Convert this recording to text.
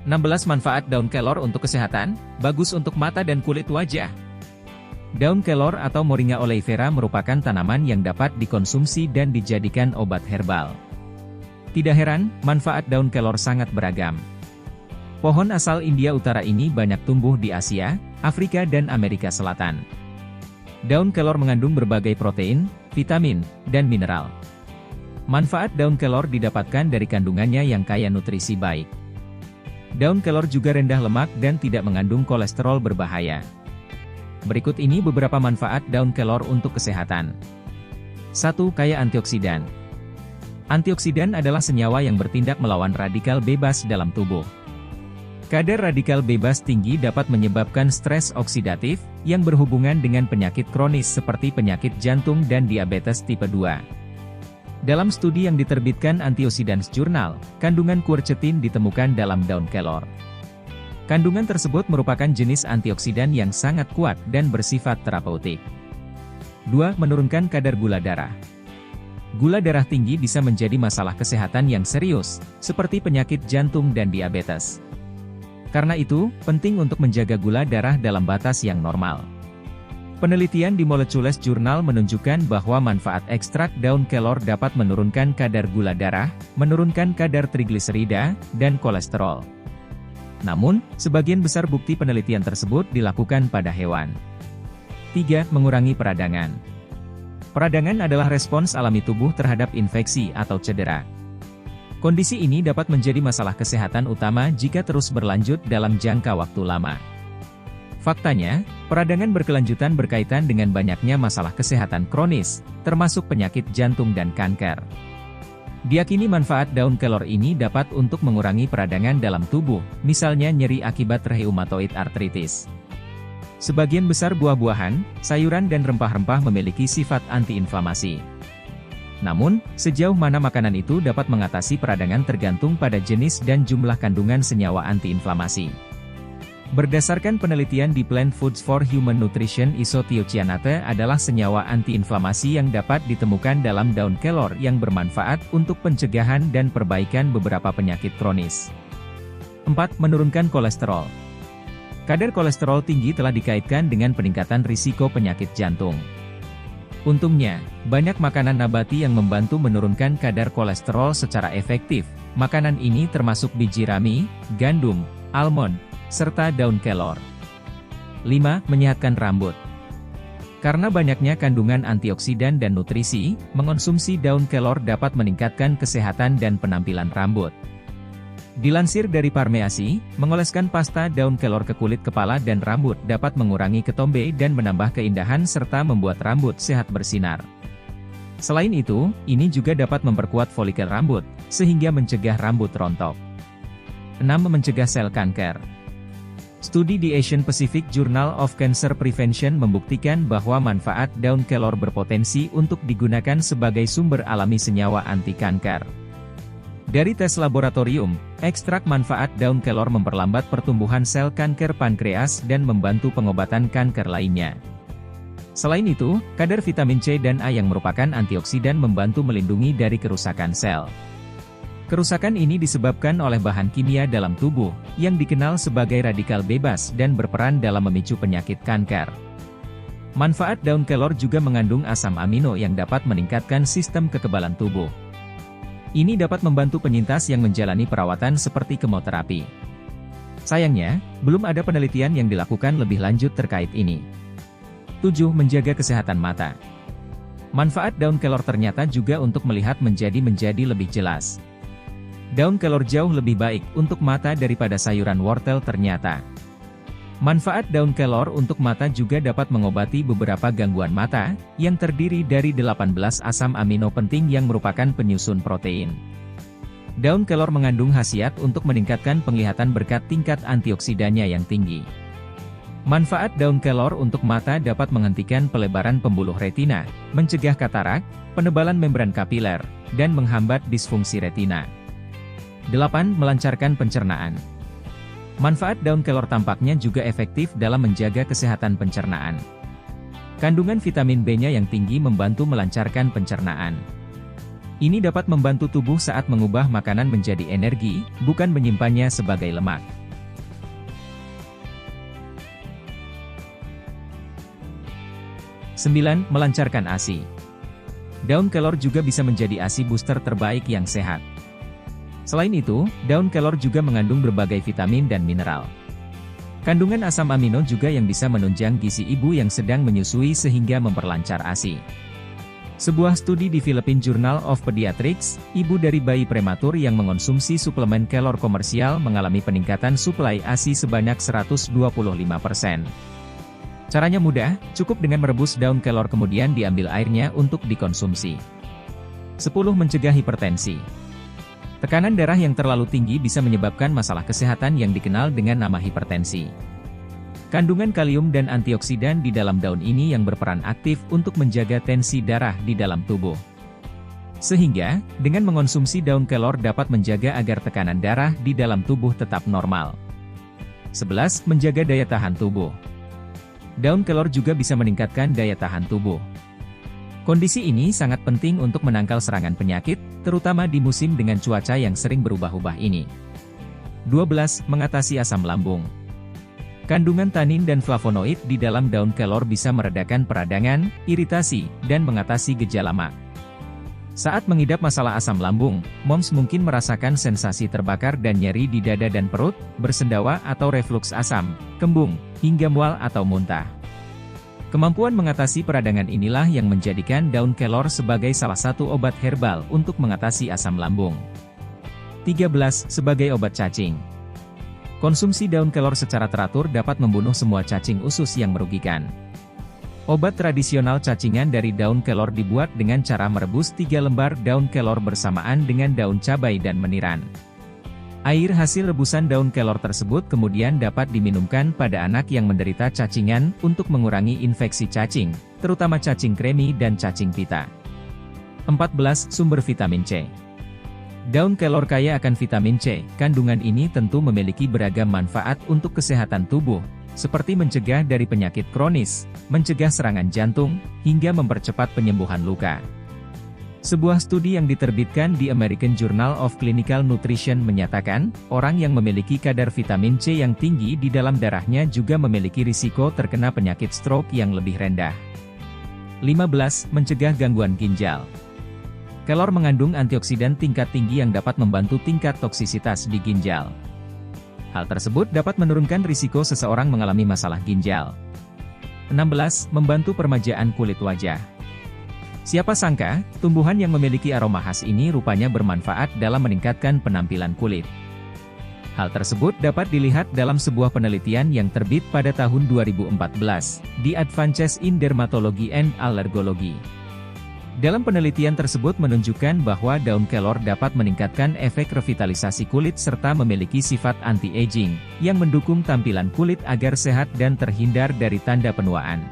16 manfaat daun kelor untuk kesehatan, bagus untuk mata dan kulit wajah. Daun kelor atau Moringa oleifera merupakan tanaman yang dapat dikonsumsi dan dijadikan obat herbal. Tidak heran, manfaat daun kelor sangat beragam. Pohon asal India Utara ini banyak tumbuh di Asia, Afrika dan Amerika Selatan. Daun kelor mengandung berbagai protein, vitamin, dan mineral. Manfaat daun kelor didapatkan dari kandungannya yang kaya nutrisi baik. Daun kelor juga rendah lemak dan tidak mengandung kolesterol berbahaya. Berikut ini beberapa manfaat daun kelor untuk kesehatan. 1. Kaya antioksidan. Antioksidan adalah senyawa yang bertindak melawan radikal bebas dalam tubuh. Kadar radikal bebas tinggi dapat menyebabkan stres oksidatif, yang berhubungan dengan penyakit kronis seperti penyakit jantung dan diabetes tipe 2. Dalam studi yang diterbitkan Antioxidants Journal, kandungan quercetin ditemukan dalam daun kelor. Kandungan tersebut merupakan jenis antioksidan yang sangat kuat dan bersifat terapeutik. 2. Menurunkan kadar gula darah. Gula darah tinggi bisa menjadi masalah kesehatan yang serius, seperti penyakit jantung dan diabetes. Karena itu, penting untuk menjaga gula darah dalam batas yang normal. Penelitian di Molecules Journal menunjukkan bahwa manfaat ekstrak daun kelor dapat menurunkan kadar gula darah, menurunkan kadar trigliserida, dan kolesterol. Namun, sebagian besar bukti penelitian tersebut dilakukan pada hewan. 3. Mengurangi peradangan. Peradangan adalah respons alami tubuh terhadap infeksi atau cedera. Kondisi ini dapat menjadi masalah kesehatan utama jika terus berlanjut dalam jangka waktu lama. Faktanya, peradangan berkelanjutan berkaitan dengan banyaknya masalah kesehatan kronis, termasuk penyakit jantung dan kanker. Diyakini manfaat daun kelor ini dapat untuk mengurangi peradangan dalam tubuh, misalnya nyeri akibat rheumatoid arthritis. Sebagian besar buah-buahan, sayuran dan rempah-rempah memiliki sifat antiinflamasi. Namun, sejauh mana makanan itu dapat mengatasi peradangan tergantung pada jenis dan jumlah kandungan senyawa antiinflamasi. Berdasarkan penelitian di Plant Foods for Human Nutrition, isothiocyanate adalah senyawa antiinflamasi yang dapat ditemukan dalam daun kelor yang bermanfaat untuk pencegahan dan perbaikan beberapa penyakit kronis. 4. Menurunkan kolesterol. Kadar kolesterol tinggi telah dikaitkan dengan peningkatan risiko penyakit jantung. Untungnya, banyak makanan nabati yang membantu menurunkan kadar kolesterol secara efektif. Makanan ini termasuk biji rami, gandum, almond, serta daun kelor. 5. Menyehatkan rambut. Karena banyaknya kandungan antioksidan dan nutrisi, mengonsumsi daun kelor dapat meningkatkan kesehatan dan penampilan rambut. Dilansir dari Parmeasi, mengoleskan pasta daun kelor ke kulit kepala dan rambut dapat mengurangi ketombe dan menambah keindahan serta membuat rambut sehat bersinar. Selain itu, ini juga dapat memperkuat folikel rambut, sehingga mencegah rambut rontok. 6. Mencegah sel kanker. Studi di Asian Pacific Journal of Cancer Prevention membuktikan bahwa manfaat daun kelor berpotensi untuk digunakan sebagai sumber alami senyawa anti-kanker. Dari tes laboratorium, ekstrak manfaat daun kelor memperlambat pertumbuhan sel kanker pankreas dan membantu pengobatan kanker lainnya. Selain itu, kadar vitamin C dan A yang merupakan antioksidan membantu melindungi dari kerusakan sel. Kerusakan ini disebabkan oleh bahan kimia dalam tubuh, yang dikenal sebagai radikal bebas dan berperan dalam memicu penyakit kanker. Manfaat daun kelor juga mengandung asam amino yang dapat meningkatkan sistem kekebalan tubuh. Ini dapat membantu penyintas yang menjalani perawatan seperti kemoterapi. Sayangnya, belum ada penelitian yang dilakukan lebih lanjut terkait ini. 7. Menjaga kesehatan mata. Manfaat daun kelor ternyata juga untuk melihat menjadi lebih jelas. Daun kelor jauh lebih baik untuk mata daripada sayuran wortel ternyata. Manfaat daun kelor untuk mata juga dapat mengobati beberapa gangguan mata, yang terdiri dari 18 asam amino penting yang merupakan penyusun protein. Daun kelor mengandung khasiat untuk meningkatkan penglihatan berkat tingkat antioksidannya yang tinggi. Manfaat daun kelor untuk mata dapat menghentikan pelebaran pembuluh retina, mencegah katarak, penebalan membran kapiler, dan menghambat disfungsi retina. 8. Melancarkan pencernaan. Manfaat daun kelor tampaknya juga efektif dalam menjaga kesehatan pencernaan. Kandungan vitamin B-nya yang tinggi membantu melancarkan pencernaan. Ini dapat membantu tubuh saat mengubah makanan menjadi energi, bukan menyimpannya sebagai lemak. 9. Melancarkan ASI. Daun kelor juga bisa menjadi ASI booster terbaik yang sehat. Selain itu, daun kelor juga mengandung berbagai vitamin dan mineral. Kandungan asam amino juga yang bisa menunjang gizi ibu yang sedang menyusui sehingga memperlancar ASI. Sebuah studi di Philippine Journal of Pediatrics, ibu dari bayi prematur yang mengonsumsi suplemen kelor komersial mengalami peningkatan suplai ASI sebanyak 125%. Caranya mudah, cukup dengan merebus daun kelor kemudian diambil airnya untuk dikonsumsi. 10. Mencegah hipertensi. Tekanan darah yang terlalu tinggi bisa menyebabkan masalah kesehatan yang dikenal dengan nama hipertensi. Kandungan kalium dan antioksidan di dalam daun ini yang berperan aktif untuk menjaga tensi darah di dalam tubuh. Sehingga, dengan mengonsumsi daun kelor dapat menjaga agar tekanan darah di dalam tubuh tetap normal. 11. Menjaga daya tahan tubuh. Daun kelor juga bisa meningkatkan daya tahan tubuh. Kondisi ini sangat penting untuk menangkal serangan penyakit, terutama di musim dengan cuaca yang sering berubah-ubah ini. 12. Mengatasi asam lambung. Kandungan tanin dan flavonoid di dalam daun kelor bisa meredakan peradangan, iritasi, dan mengatasi gejala MA. Saat mengidap masalah asam lambung, moms mungkin merasakan sensasi terbakar dan nyeri di dada dan perut, bersendawa atau refluks asam, kembung, hingga mual atau muntah. Kemampuan mengatasi peradangan inilah yang menjadikan daun kelor sebagai salah satu obat herbal untuk mengatasi asam lambung. 13. Sebagai obat cacing. Konsumsi daun kelor secara teratur dapat membunuh semua cacing usus yang merugikan. Obat tradisional cacingan dari daun kelor dibuat dengan cara merebus 3 lembar daun kelor bersamaan dengan daun cabai dan meniran. Air hasil rebusan daun kelor tersebut kemudian dapat diminumkan pada anak yang menderita cacingan untuk mengurangi infeksi cacing, terutama cacing kremi dan cacing pita. 14. Sumber vitamin C. Daun kelor kaya akan vitamin C, kandungan ini tentu memiliki beragam manfaat untuk kesehatan tubuh, seperti mencegah dari penyakit kronis, mencegah serangan jantung, hingga mempercepat penyembuhan luka. Sebuah studi yang diterbitkan di American Journal of Clinical Nutrition menyatakan, orang yang memiliki kadar vitamin C yang tinggi di dalam darahnya juga memiliki risiko terkena penyakit stroke yang lebih rendah. 15. Mencegah gangguan ginjal. Kelor mengandung antioksidan tingkat tinggi yang dapat membantu tingkat toksisitas di ginjal. Hal tersebut dapat menurunkan risiko seseorang mengalami masalah ginjal. 16. Membantu peremajaan kulit wajah. Siapa sangka, tumbuhan yang memiliki aroma khas ini rupanya bermanfaat dalam meningkatkan penampilan kulit. Hal tersebut dapat dilihat dalam sebuah penelitian yang terbit pada tahun 2014, di Advances in Dermatology and Allergology. Dalam penelitian tersebut menunjukkan bahwa daun kelor dapat meningkatkan efek revitalisasi kulit serta memiliki sifat anti-aging, yang mendukung tampilan kulit agar sehat dan terhindar dari tanda penuaan.